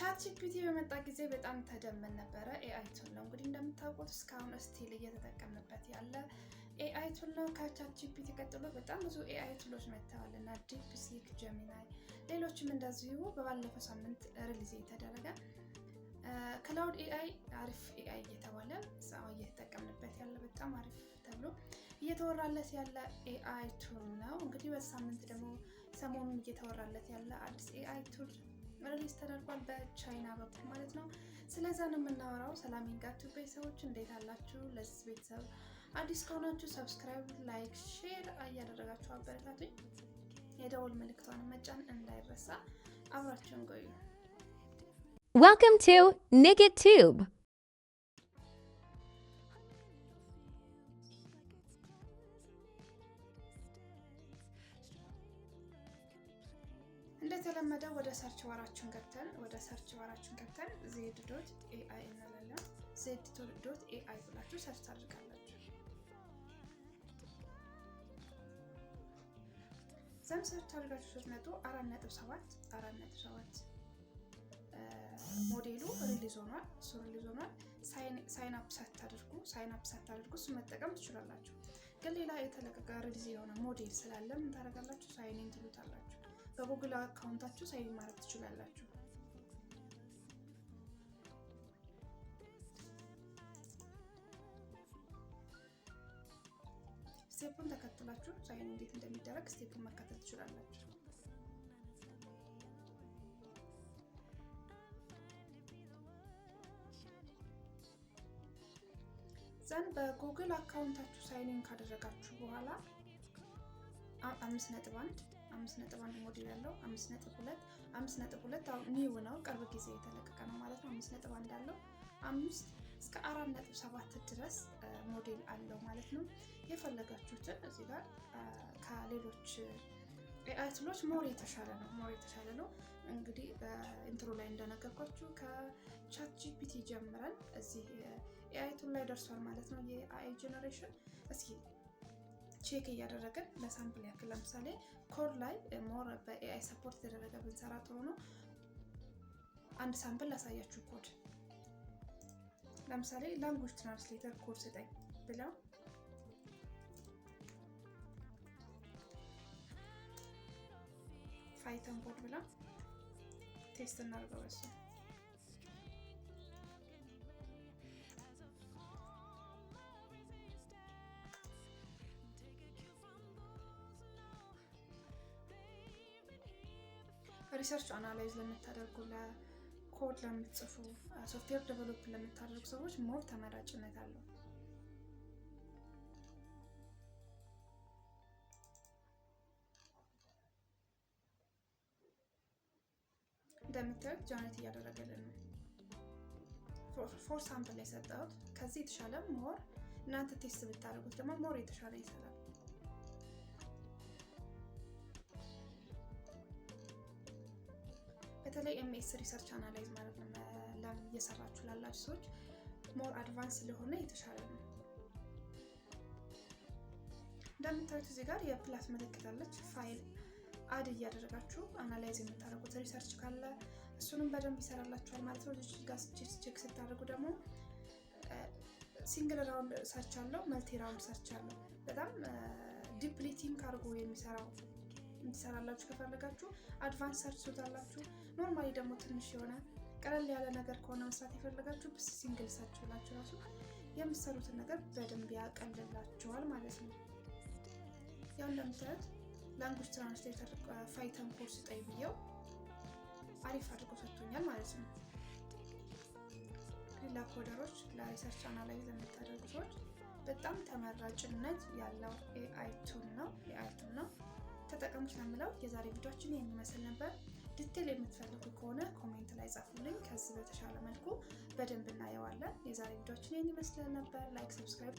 ቻትጂፒቲ በመጣ ጊዜ በጣም ተደመን ነበረ። ኤአይ ቱል ነው እንግዲህ እንደምታውቁት እስካሁን ስቲል እየተጠቀምንበት ያለ ኤአይ ቱል ነው። ከቻትጂፒቲ ቀጥሎ በጣም ብዙ ኤአይ ቱሎች መጥተዋል እና ዲፕሲክ፣ ጀሚናይ፣ ሌሎችም እንደዚሁ በባለፈው ሳምንት ሪሊዝ የተደረገ ክላውድ ኤአይ አሪፍ ኤአይ እየተባለ ሰው እየተጠቀምንበት ያለ በጣም አሪፍ ተብሎ እየተወራለት ያለ ኤአይ ቱል ነው። እንግዲህ በሳምንት ደግሞ ሰሞኑን እየተወራለት ያለ አዲስ ኤአይ ቱል ሪሊዝ ተደርጓል በቻይና በኩል ማለት ነው። ስለዛ ነው የምናወራው። ሰላም ይንጋችሁ ቤተሰቦች እንዴት አላችሁ? ለዚህ ቤተሰብ አዲስ ከሆናችሁ ሰብስክራይብ፣ ላይክ፣ ሼር እያደረጋችሁ አበረታቱኝ። የደወል ምልክቷን መጫን እንዳይረሳ። አብራችሁን ቆዩ። Welcome to NigitTube. እንደተለመደው ወደ ሰርች ባራችን ገብተን z.ai እንላለን። z.ai ብላችሁ ሰርች ታደርጋላችሁ። ዘም ሰርች አድርጋችሁ ስትመጡ 4.7 ሞዴሉ ሪሊዝ ሆኗል። ሳይን አፕ ሳታደርጉ እሱ መጠቀም ትችላላችሁ። ግን ሌላ የተለቀቀ ሪሊዝ የሆነ ሞዴል ስላለ ምን ታደርጋላችሁ? ሳይን ኢን ትሉታላችሁ። በጉግል አካውንታችሁ ሳይን ማድረግ ትችላላችሁ። ስቴፑን ተከትላችሁ ሳይን እንዴት እንደሚደረግ ስቴፑን መከተል ትችላላችሁ። ዘን በጉግል አካውንታችሁ ሳይን ኢን ካደረጋችሁ በኋላ 5.1 ሞዴል ያለው 5.2 አሁን ኒው ነው፣ ቅርብ ጊዜ የተለቀቀ ነው ማለት ነው። 5.1 አለው 5 እስከ 4.7 ድረስ ሞዴል አለው ማለት ነው። የፈለጋችሁትን እዚህ ጋር ከሌሎች ኤአይ ቱሎች ሞር የተሻለ ነው። እንግዲህ ኢንትሮ ላይ እንደነገርኳችሁ ከቻትጂፒቲ ጀምረን እዚህ ኤአይ ቱል ላይ ደርሷል ማለት ነው። የኤአይ ጄነሬሽን እስኪ ቼክ እያደረግን ለሳምፕል ያክል ለምሳሌ ኮድ ላይ ሞር በኤአይ ሰፖርት የተደረገ ብንሰራ ጥሩ ነው። አንድ ሳምፕል ላሳያችሁ። ኮድ ለምሳሌ ላንጉዌጅ ትራንስሌተር ኮድ ስጠኝ ብለው ፓይተን ኮድ ብለው ቴስት እናድርገው። እሱ ሪሰርች አናላይዝ ለምታደርጉ፣ ለኮድ ለምትጽፉ፣ ሶፍትዌር ዴቨሎፕ ለምታደርጉ ሰዎች ሞር ተመራጭነት አለው። እንደምታዩት ጃኔት እያደረገልን ነው። ፎር ሳምፕል ላይ ሰጠሁት። ከዚህ የተሻለ ሞር እናንተ ቴስት ብታደርጉት ደግሞ ሞር የተሻለ ይሰራል። በተለይ ኤምኤስ ሪሰርች አናላይዝ ማለት ነው እየሰራችሁ ላላችሁ ሰዎች ሞር አድቫንስ ስለሆነ የተሻለ ነው። እንደምታዩት እዚህ ጋር የፕላስ ምልክት አለች። ፋይል አድ እያደረጋችሁ አናላይዝ የምታደርጉት ሪሰርች ካለ እሱንም በደንብ ይሰራላችኋል ማለት ነው። እዚህ ጋር ቼክ ስታደርጉ ደግሞ ሲንግል ራውንድ ሰርች አለው፣ መልቲ ራውንድ ሰርች አለው። በጣም ዲፕሊ ቲንክ አድርጎ የሚሰራው እንዲሰራላችሁ ከፈለጋችሁ አድቫንስ ሰርች ትሉታላችሁ። ኖርማሊ ደግሞ ትንሽ የሆነ ቀለል ያለ ነገር ከሆነ መስራት የፈለጋችሁ ሲንግል ሰርች ብላችሁ ራሱ የምትሰሩትን ነገር በደንብ ያቀልላችኋል ማለት ነው። ያው እንደምታዩት ላንጉዌጅ ትራንስሌተር ፓይተን ኮርስ ጠይብየው አሪፍ አድርጎ ሰጥቶኛል ማለት ነው። ሌላ ኮደሮች ለሪሰርች አናላይዝ የምታደርጉ ሰዎች በጣም ተመራጭነት ያለው ኤአይ ቱል ነው። ተጠቀሙት ነው የምለው። የዛሬ ቪዲዮአችን ይሄን ይመስል ነበር። ዲቴል የምትፈልጉ ከሆነ ኮሜንት ላይ ጻፉልኝ። ከዚህ በተሻለ መልኩ በደንብ እናየዋለን። የዛሬ ቪዲዮአችን ይሄን ይመስል ነበር። ላይክ፣ ሰብስክራይብ